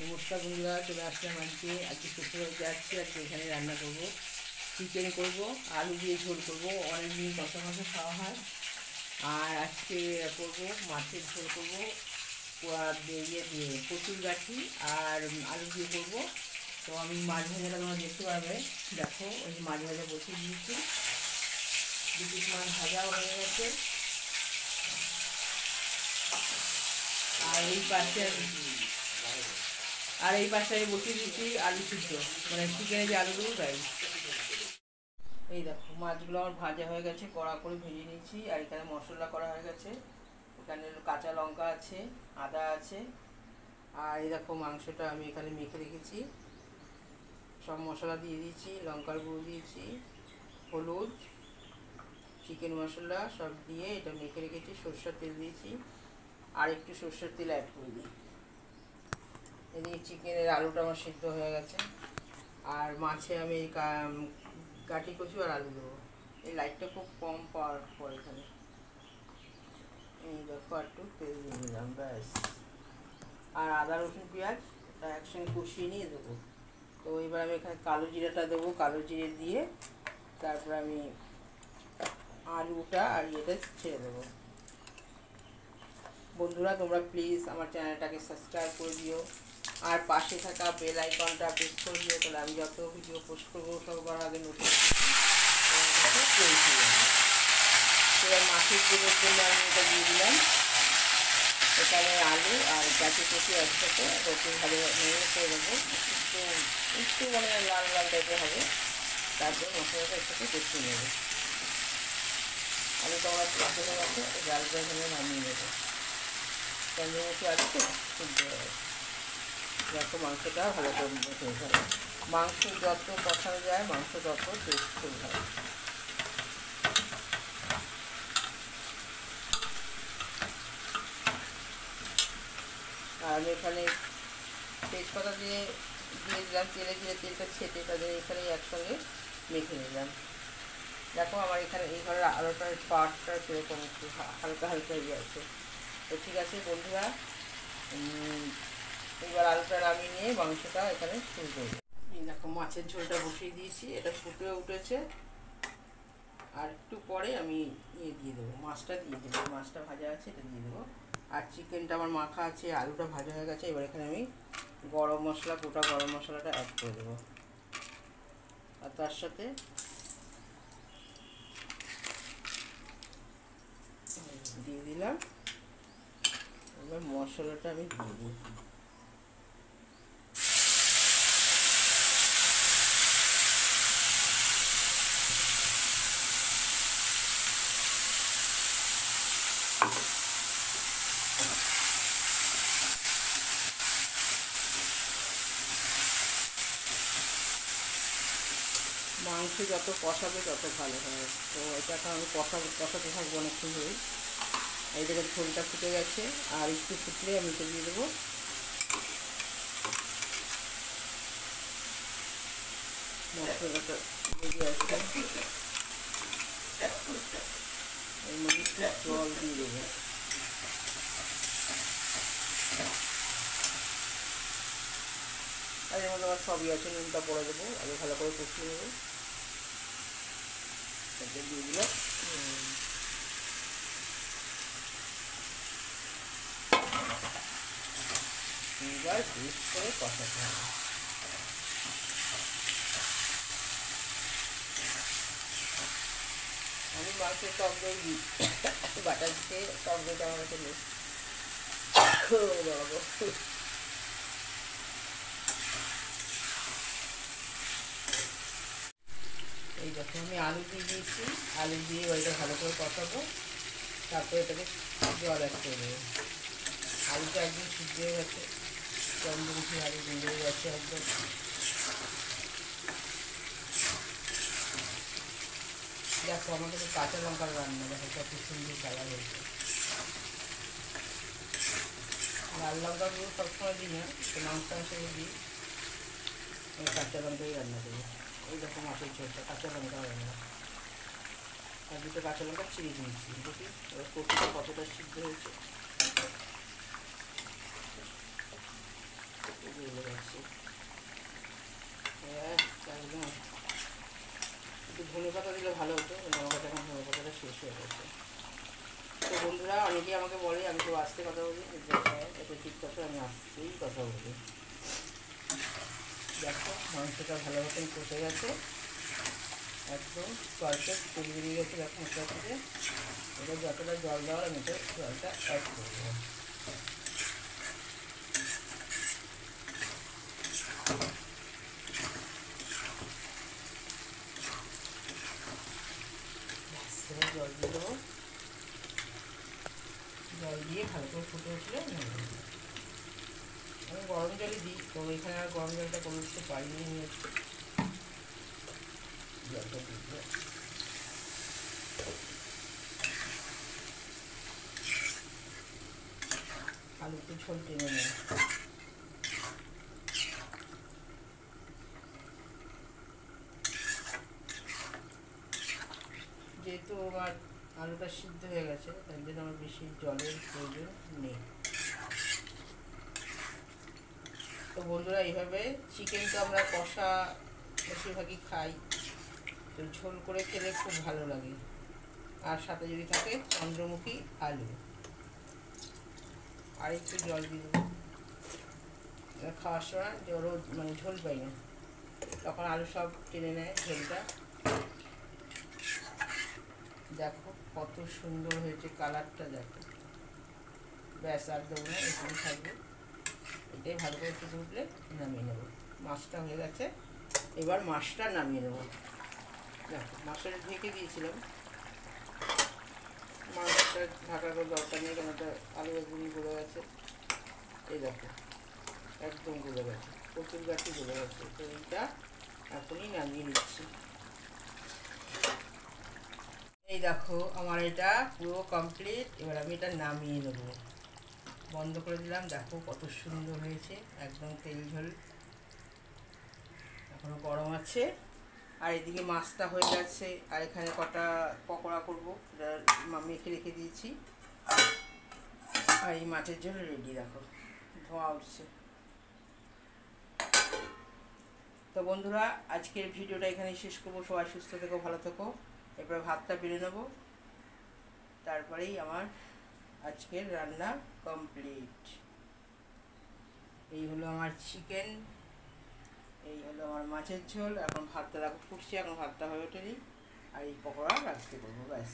নমস্কার বন্ধুরা, চলে আসলাম আজকে শ্বশুরবাড়িতে যাচ্ছি। আজকে এখানে রান্না করব, চিকেন করব, আলু দিয়ে ঝোল করব। অনেকদিন কষা কষা খাওয়া হয়। আর আজকে করব মাছের ঝোল করব, ইয়ে দিয়ে কচুর গাঠি আর আলু দিয়ে করব। তো আমি মাছ ভাজাটা তোমরা দেখতে পারবে। দেখো, ওই মাছ ভাজা বসিয়ে দিয়েছি, দু পিস মাছ ভাজাও হয়ে গেছে। আর এই পাশে আমি বসিয়ে দিচ্ছি আলু সিদ্ধ, মানে চিকেনে যে আলু দেবো তাই। এই দেখো, মাছগুলো আমার ভাজা হয়ে গেছে, কড়া করে ভেজে নিয়েছি। আর এখানে মশলা করা হয়ে গেছে। এখানে কাঁচা লঙ্কা আছে, আদা আছে। আর এই দেখো, মাংসটা আমি এখানে মেখে রেখেছি, সব মশলা দিয়ে দিয়েছি, লঙ্কার গুঁড়ো দিয়েছি, হলুদ, চিকেন মশলা সব দিয়ে এটা মেখে রেখেছি। সরষের তেল দিয়েছি, আর একটু সরষের তেল অ্যাড করে দিই। এদিকে চিকেনের আলুটা আমার সিদ্ধ হয়ে গেছে। আর মাছে আমি কাটি কচু আর আলু দেবো। এই লাইটটা খুব কম পাওয়ার পর এখানে এই দেখো, আর একটু তেল দিয়ে নিলাম, ব্যাস। আর আদা রসুন পেঁয়াজ এটা একসঙ্গে কষিয়ে নিয়ে দেবো। তো এবার আমি এখানে কালো জিরাটা দেবো, কালো জিরে দিয়ে তারপর আমি আলুটা আর ইয়েটা ছেড়ে দেবো। বন্ধুরা, তোমরা প্লিজ আমার চ্যানেলটাকে সাবস্ক্রাইব করে দিও, আর পাশে থাকা বেল আইকনটা প্রেস করে দিও, তাহলে আমি যত ভিডিও পোস্ট করবো সবার আগে নোটিফিকেশন পৌঁছে যাবে। এবার মাছের ঝোলের জন্য আমি এটা দিয়ে দিলাম। এখানে আলু আর গাছে কচু একসাথে একটু ভালো নেড়ে করে দেবো। একটু একটু মানে লাল লাল টাইপের হবে। তারপর মশলাটা একসাথে কষিয়ে নেবে। আলুটা আমার সিদ্ধ হয়ে গেছে, জালটা এখানে নামিয়ে নেবো। চন্দ্রমুখী আলু তো সিদ্ধ হয়ে গেছে। দেখো, মাংসটা ভালো করে বসে যাবে। মাংস যত কষানো যায় মাংস তত টেস্টফুল হয়। আর আমি এখানে তেজপাতা দিয়ে দিলাম, তেলে দিয়ে তেলটা ছেটে তাদের এখানে একসঙ্গে মেখে নিলাম। দেখো, আমার এখানে এই ঘরের আলোটার পাটটা সেরকম একটু হালকা হালকা ইয়ে আছে। তো ঠিক আছে বন্ধুরা, এবার আলুটা নামিয়ে নিয়ে মাংসটা এখানে শুরু করবো। এই দেখো, মাছের ঝোলটা বসিয়ে দিয়েছি, এটা ফুটে উঠেছে। আর একটু পরে আমি দিয়ে দেবো, মাছটা দিয়ে দেবো। মাছটা ভাজা আছে, এটা দিয়ে দেবো। আর চিকেনটা আমার মাখা আছে, আলুটা ভাজা হয়ে গেছে। এবার এখানে আমি গরম মশলা, গোটা গরম মশলাটা অ্যাড করে দেবো। আর তার সাথে দিয়ে দিলাম। এবার মশলাটা আমি দিয়ে দিই। মাংস যত কষাবে তত ভালো হয়। তো এটাকে আমি কষাতে থাকবো অনেকক্ষণ ধরে। এই দেখে ঝোলটা ফুটে গেছে, আর একটু ফুটলে আমি এটা দিয়ে দেবো। মশলাটা লেগে আছে, এর মধ্যে একটু জল দিয়ে দেবো। আর এর মধ্যে আমার সবই আছে, নুনটা পরে দেবো। আগে ভালো করে কষিয়ে নেবো, এটা দিয়ে দিলাম। এবার বেশ করে কষাতে হবে। আমি মাংসের টক দই দিই, বাটার দিতে টক দইটা আমার কাছে নেই। এই দেখো, আমি আলু দিয়ে দিয়েছি। আলু দিয়ে ওইটা ভালো করে কষাবো, তারপরে এটাকে জল অ্যাড করে দেবো। আলুটা একদম সিদ্ধ হয়ে গেছে, চন্দ্রমুখী আলু হয়ে গেছে একদম। দেখো, আমাদের কাঁচা লঙ্কার রান্না, দেখো কত সুন্দর কালার হয়েছে। লাল লঙ্কাগুলো সবসময় দিই না, তো মাংস হিসেবে দিই। আমি কাঁচা লঙ্কাই রান্না করি। এই দেখো, মাছের ঝোলটা কাঁচা লঙ্কা রান্না। আর দুটো কাঁচা লঙ্কা ছিঁড়ে দিয়েছি, দেখি এবার কপিটা কতটা সিদ্ধ হয়েছে। ধনে পাতা দিলে ভালো হতো, কিন্তু আমার কাছে এখন ধনে পাতাটা শেষ হয়ে গেছে। তো বন্ধুরা, অনেকেই আমাকে বলে আমি তো আস্তে কথা বলি, এটা ঠিক কথা, আমি আস্তেই কথা বলি। দেখো মাংসটা ভালো মতন কষে গেছে, একদম পারফেক্ট তেল বেরিয়ে গেছে। দেখো মশলা থেকে এটা যতটা জল দেওয়ার আমি তো জলটা অ্যাড করবো। জল দিয়ে দেবো, জল দিয়ে ভালো করে ফুটে উঠলে আমি গরম জলই দিই, তো এখানে আর গরম জলটা করে উঠতে পারিনি, নিয়ে জলটা দিয়ে আলুতে ঝোল টেনে নেয়। যেহেতু আমার আলুটা সিদ্ধ হয়ে গেছে, তাই জন্য আমার বেশি জলের প্রয়োজন নেই। তো বন্ধুরা, এইভাবে চিকেন তো আমরা কষা বেশিরভাগই খাই, তো ঝোল করে খেলে খুব ভালো লাগে। আর সাথে যদি থাকে চন্দ্রমুখী আলু, আর একটু জল দিয়ে দেবো। খাওয়ার সময় ওরও মানে ঝোল পাই না, তখন আলু সব টেনে নেয় ঝোলটা। দেখো কত সুন্দর হয়েছে কালারটা, দেখো। ব্যাস আর দেবো না, এখানে থাকবে, এটাই ভালো করে ফুটে উঠলে নামিয়ে নেবো। মাছটা হয়ে গেছে, এবার মাছটা নামিয়ে নেবো। দেখো মাছটা ঢেকে দিয়েছিলাম, মাছটা ঢাকার কোনো দরকার নেই, কেন একটা আলু একদম গলে গেছে। এই দেখো একদম গলে গেছে, প্রচুর গাছই গলে গেছে। তো এইটা এখনই নামিয়ে নিচ্ছি। এই দেখো আমার এটা পুরো কমপ্লিট, এবার আমি এটা নামিয়ে নেবো। বন্ধ করে দিলাম, দেখো কত সুন্দর হয়েছে, একদম তেল ঝোল, এখনো গরম আছে। আর এদিকে মাছটা হয়ে গেছে, আর এখানে কটা পকোড়া করবো, মেখে রেখে দিয়েছি। আর এই মাছের জন্য রেডি, দেখো ধোঁয়া উঠছে। তো বন্ধুরা, আজকের ভিডিওটা এখানেই শেষ করবো। সবাই সুস্থ থেকো, ভালো থেকো। এরপরে ভাতটা বেড়ে নেবো, তারপরেই আমার আজকের রান্না কমপ্লিট। এই হলো আমার চিকেন, এই হলো আমার মাছের ঝোল। এখন ভাতটা দেখো ফুটছে, এখন ভাতটা হয়ে ওঠেনি। আর এই পকোড়া রাখতে করবো, ব্যাস।